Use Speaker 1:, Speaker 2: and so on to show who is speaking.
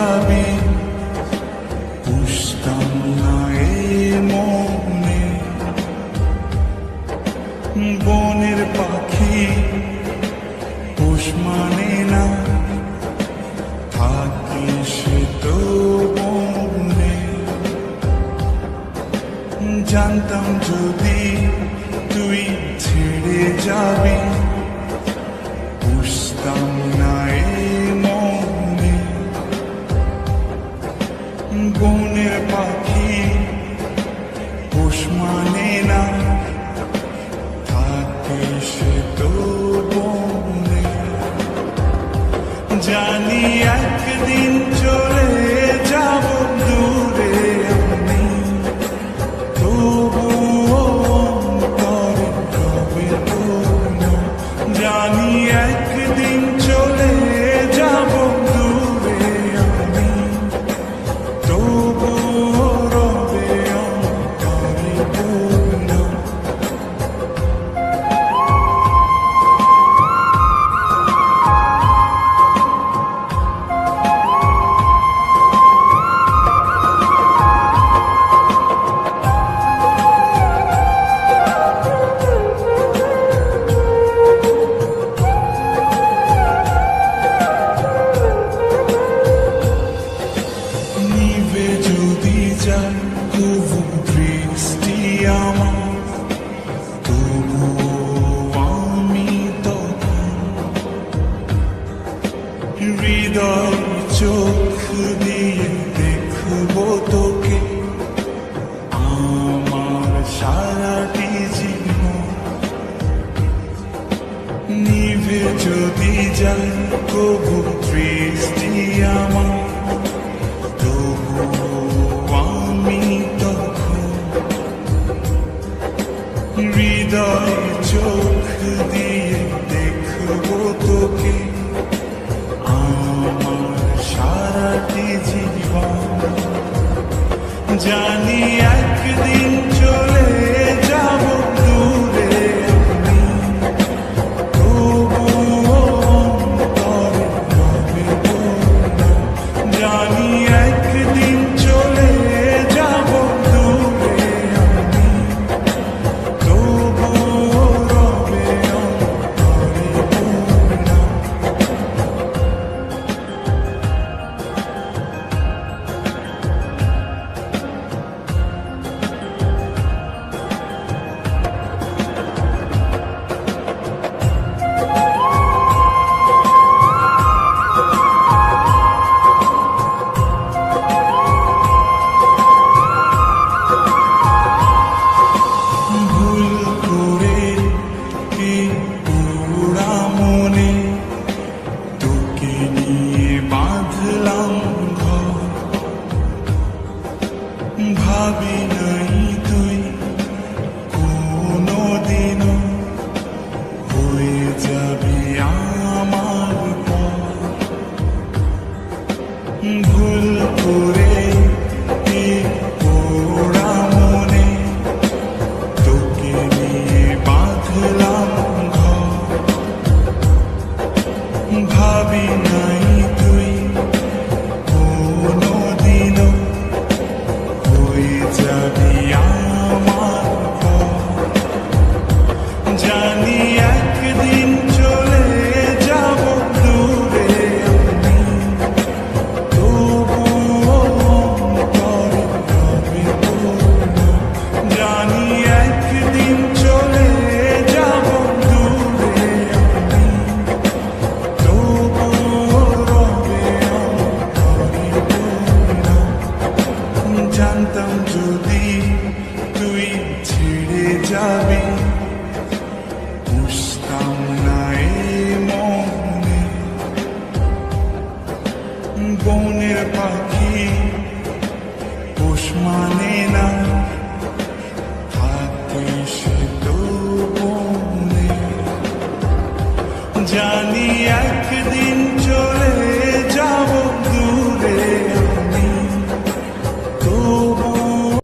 Speaker 1: যাবি, বুঝতাম না এ মনে। বনের পাখি পোষ মানে না, থাকে সে তো বনে। জানতাম যদি তুই ছেড়ে যাবি, বুঝতাম না এ মনে। বনের পাখি পোষ মানে না, থাকে সে তো বনে। জানি একদিন চলে যাব দূরে আমি, তবুও অন্তরে রবে তোর। জানি একদিন চলে যাব দূরে আমি, তবুও রবে অন্তরে তোর। নিভে যদি যায় তবু দৃষ্টি আমার, তবুও আমি তখন হৃদয় চোখ দিয়ে দেখব তোকে আমার সারাটি জীবন। নিভে যদি যায় তবু দৃষ্টি আমার, আমি তখন হৃদয় চোখ দিয়ে দেখব তোকে আমার সারাটি জীবন। জানি একদিন চলে যাব দূরে আমি, তবুও অন্তরে রবে তোর। জানি একদিন চলে যাব দূরে আমি, তবুও রবে অন্তরে তোর। ভুল করে কি পুরা মনে তোকে নিয়ে বাঁধলাম ঘর। ভাবি নাই তুই কোনোদিনও হয়ে যাবি আমার পর। ভুল করে কি পুরা মনে তোকে নিয়ে বাঁধলাম ঘর। ভাবি নাই তুই কোনোদিনও হয়ে যাবি আমার পর। জানি একদিন চলে যাব দূরে আমি, তবুও অন্তরে রবে তোর। জানি একদিন চলে যাব দূরে আমি, তবুও রবে অন্তরে তোর। জানতাম যদি তুই ছেড়ে যাবি, বুঝতাম না এ মনে। বনের পাখি পোষ মানে